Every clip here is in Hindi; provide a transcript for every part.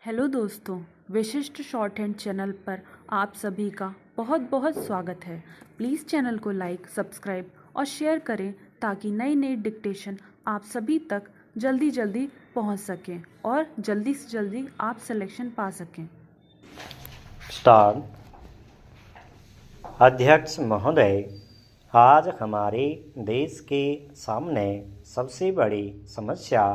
हेलो दोस्तों, विशिष्ट शॉर्ट हैंड चैनल पर आप सभी का बहुत बहुत स्वागत है। प्लीज़ चैनल को लाइक, सब्सक्राइब और शेयर करें ताकि नई नई डिक्टेशन आप सभी तक जल्दी जल्दी पहुंच सकें और जल्दी से जल्दी आप सिलेक्शन पा सकें। स्टार्ट। अध्यक्ष महोदय, आज हमारे देश के सामने सबसे बड़ी समस्या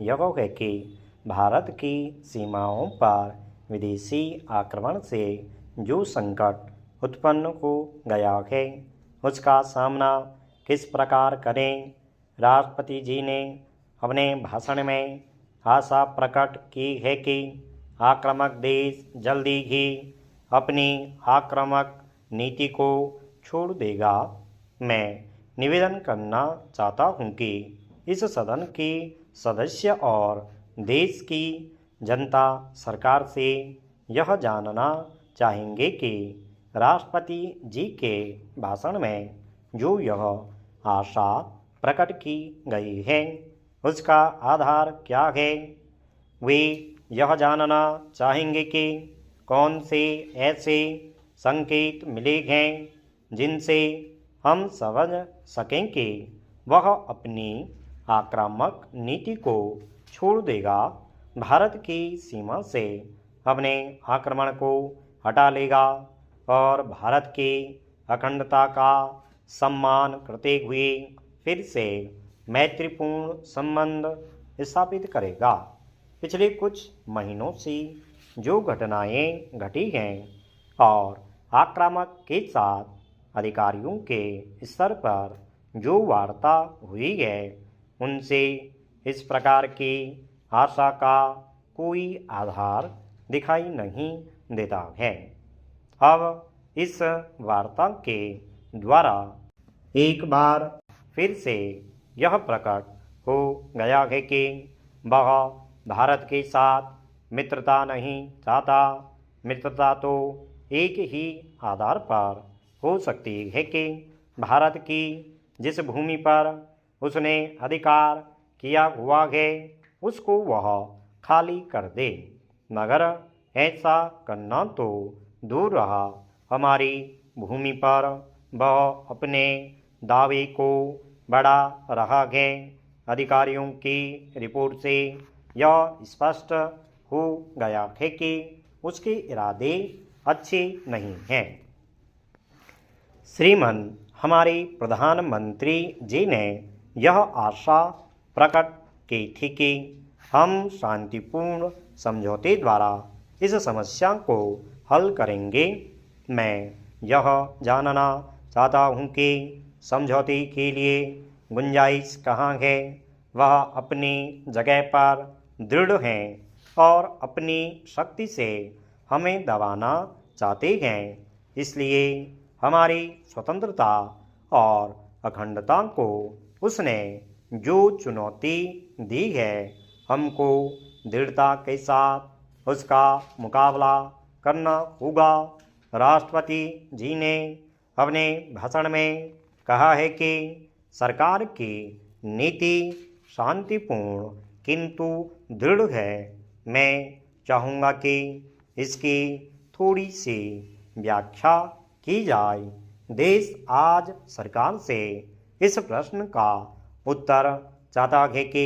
यह है कि भारत की सीमाओं पर विदेशी आक्रमण से जो संकट उत्पन्न हो गया है उसका सामना किस प्रकार करें। राष्ट्रपति जी ने अपने भाषण में आशा प्रकट की है कि आक्रामक देश जल्दी ही अपनी आक्रामक नीति को छोड़ देगा। मैं निवेदन करना चाहता हूं कि इस सदन के सदस्य और देश की जनता सरकार से यह जानना चाहेंगे कि राष्ट्रपति जी के भाषण में जो यह आशा प्रकट की गई है उसका आधार क्या है। वे यह जानना चाहेंगे कि कौन से ऐसे संकेत मिले हैं जिनसे हम समझ सकें कि वह अपनी आक्रामक नीति को छोड़ देगा, भारत की सीमा से अपने आक्रमण को हटा लेगा और भारत की अखंडता का सम्मान करते हुए फिर से मैत्रीपूर्ण संबंध स्थापित करेगा। पिछले कुछ महीनों से जो घटनाएं घटी हैं और आक्रामक के साथ अधिकारियों के स्तर पर जो वार्ता हुई है उनसे इस प्रकार की आशा का कोई आधार दिखाई नहीं देता है। अब इस वार्ता के द्वारा एक बार फिर से यह प्रकट हो गया है कि वह भारत के साथ मित्रता नहीं चाहता। मित्रता तो एक ही आधार पर हो सकती है कि भारत की जिस भूमि पर उसने अधिकार किया हुआ है उसको वह खाली कर दे, मगर ऐसा करना तो दूर रहा, हमारी भूमि पर वह अपने दावे को बढ़ा रहा है। अधिकारियों की रिपोर्ट से यह स्पष्ट हो गया है कि उसके इरादे अच्छे नहीं हैं। श्रीमान हमारे प्रधानमंत्री जी ने यह आशा प्रकट की थी कि हम शांतिपूर्ण समझौते द्वारा इस समस्या को हल करेंगे। मैं यह जानना चाहता हूं कि समझौते के लिए गुंजाइश कहाँ है। वह अपनी जगह पर दृढ़ हैं और अपनी शक्ति से हमें दबाना चाहते हैं, इसलिए हमारी स्वतंत्रता और अखंडता को उसने जो चुनौती दी है हमको दृढ़ता के साथ उसका मुकाबला करना होगा। राष्ट्रपति जी ने अपने भाषण में कहा है कि सरकार की नीति शांतिपूर्ण किंतु दृढ़ है। मैं चाहूँगा कि इसकी थोड़ी सी व्याख्या की जाए। देश आज सरकार से इस प्रश्न का उत्तर चाहता है कि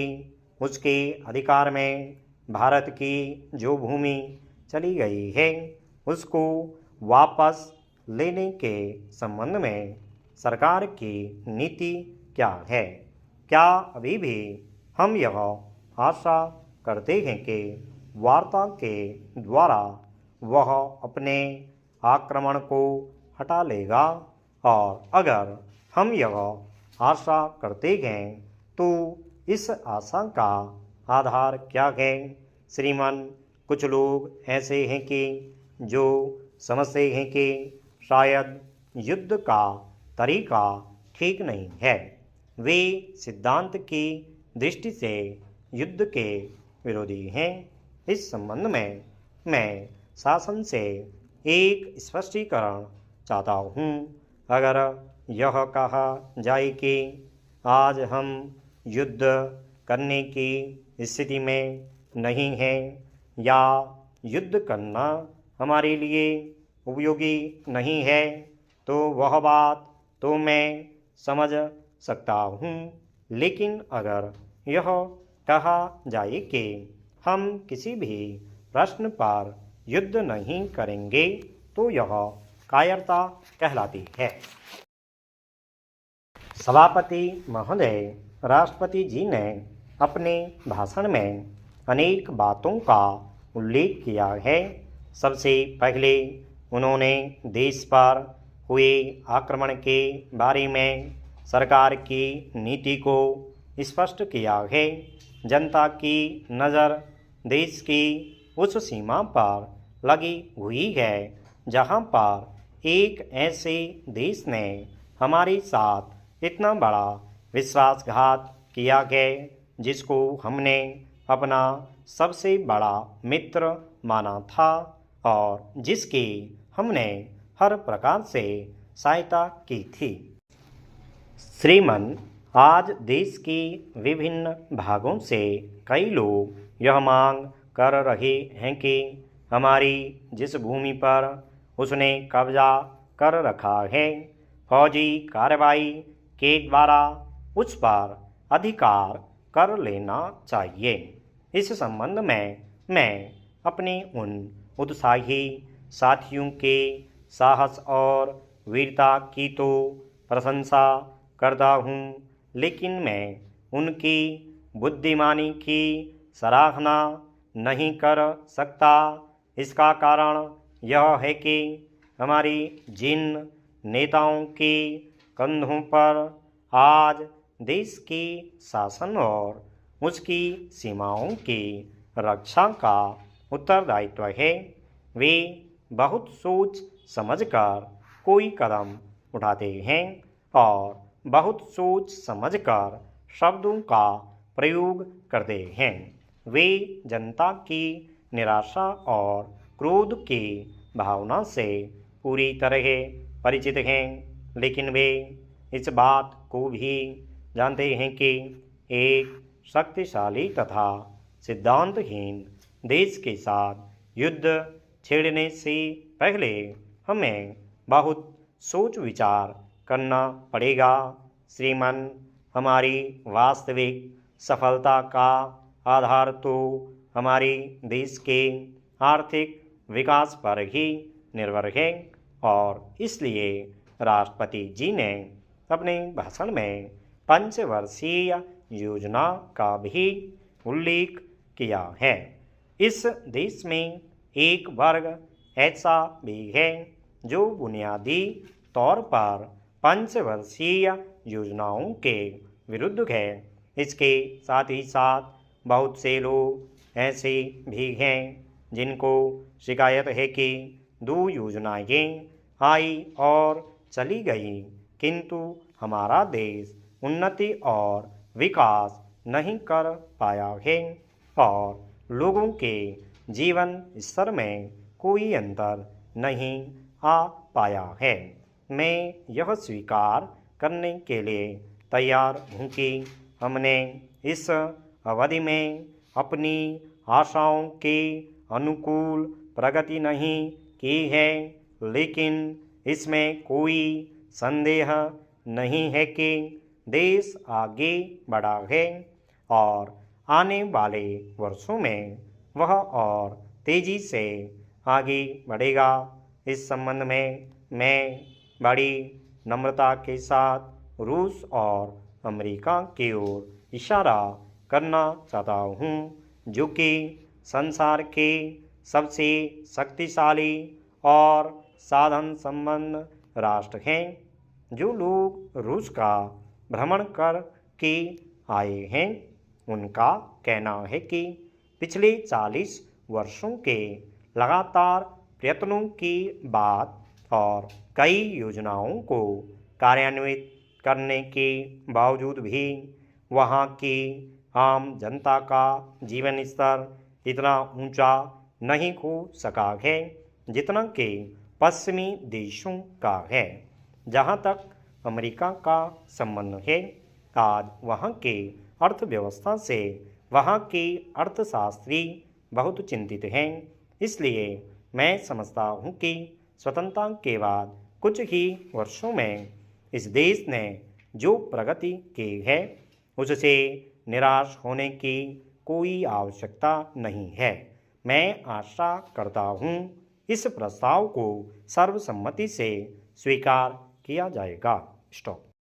उसके अधिकार में भारत की जो भूमि चली गई है उसको वापस लेने के संबंध में सरकार की नीति क्या है। क्या अभी भी हम यह आशा करते हैं कि वार्ता के द्वारा वह अपने आक्रमण को हटा लेगा, और अगर हम यह आशा करते हैं तो इस आशा का आधार क्या है। श्रीमान कुछ लोग ऐसे हैं कि जो समझते हैं कि शायद युद्ध का तरीका ठीक नहीं है। वे सिद्धांत की दृष्टि से युद्ध के विरोधी हैं। इस संबंध में मैं शासन से एक स्पष्टीकरण चाहता हूँ। अगर यह कहा जाए कि आज हम युद्ध करने की स्थिति में नहीं हैं या युद्ध करना हमारे लिए उपयोगी नहीं है तो वह बात तो मैं समझ सकता हूँ, लेकिन अगर यह कहा जाए कि हम किसी भी प्रश्न पर युद्ध नहीं करेंगे तो यह कायरता कहलाती है। सभापति महोदय, राष्ट्रपति जी ने अपने भाषण में अनेक बातों का उल्लेख किया है। सबसे पहले उन्होंने देश पर हुए आक्रमण के बारे में सरकार की नीति को स्पष्ट किया है। जनता की नज़र देश की उस सीमा पर लगी हुई है जहां पर एक ऐसे देश ने हमारे साथ इतना बड़ा विश्वासघात किया है जिसको हमने अपना सबसे बड़ा मित्र माना था और जिसकी हमने हर प्रकार से सहायता की थी। श्रीमान, आज देश के विभिन्न भागों से कई लोग यह मांग कर रहे हैं कि हमारी जिस भूमि पर उसने कब्जा कर रखा है, फौजी कार्रवाई के द्वारा उस पर अधिकार कर लेना चाहिए। इस संबंध में मैं अपने उन उत्साही साथियों के साहस और वीरता की तो प्रशंसा करता हूँ, लेकिन मैं उनकी बुद्धिमानी की सराहना नहीं कर सकता। इसका कारण यह है कि हमारी जिन नेताओं के कंधों पर आज देश के शासन और उसकी सीमाओं की रक्षा का उत्तरदायित्व है, वे बहुत सोच समझकर कोई कदम उठाते हैं और बहुत सोच समझकर शब्दों का प्रयोग करते हैं। वे जनता की निराशा और क्रोध की भावना से पूरी तरह परिचित हैं, लेकिन वे इस बात को भी जानते हैं कि एक शक्तिशाली तथा सिद्धांतहीन देश के साथ युद्ध छेड़ने से पहले हमें बहुत सोच विचार करना पड़ेगा। श्रीमान, हमारी वास्तविक सफलता का आधार तो हमारे देश के आर्थिक विकास पर ही निर्भर है और इसलिए राष्ट्रपति जी ने अपने भाषण में पंचवर्षीय योजना का भी उल्लेख किया है। इस देश में एक वर्ग ऐसा भी है जो बुनियादी तौर पर पंचवर्षीय योजनाओं के विरुद्ध है। इसके साथ ही साथ बहुत से लोग ऐसे भी हैं जिनको शिकायत है कि 2 योजनाएं आई और चली गई, किंतु हमारा देश उन्नति और विकास नहीं कर पाया है और लोगों के जीवन स्तर में कोई अंतर नहीं आ पाया है। मैं यह स्वीकार करने के लिए तैयार हूँ कि हमने इस अवधि में अपनी आशाओं के अनुकूल प्रगति नहीं की है, लेकिन इसमें कोई संदेह नहीं है कि देश आगे बढ़ा है और आने वाले वर्षों में वह और तेज़ी से आगे बढ़ेगा। इस संबंध में मैं बड़ी नम्रता के साथ रूस और अमेरिका की ओर इशारा करना चाहता हूँ, जो कि संसार के सबसे शक्तिशाली और साधन संपन्न राष्ट्र हैं। जो लोग रूस का भ्रमण कर के आए हैं, उनका कहना है कि पिछले 40 वर्षों के लगातार प्रयत्नों के बाद और कई योजनाओं को कार्यान्वित करने के बावजूद भी वहाँ की आम जनता का जीवन स्तर इतना ऊंचा नहीं हो सका है जितना कि पश्चिमी देशों का है। जहाँ तक अमेरिका का संबंध है, आज वहाँ के अर्थव्यवस्था से वहाँ के अर्थशास्त्री बहुत चिंतित हैं। इसलिए मैं समझता हूँ कि स्वतंत्रता के बाद कुछ ही वर्षों में इस देश ने जो प्रगति की है उससे निराश होने की कोई आवश्यकता नहीं है। मैं आशा करता हूँ इस प्रस्ताव को सर्वसम्मति से स्वीकार किया जाएगा। स्टॉप।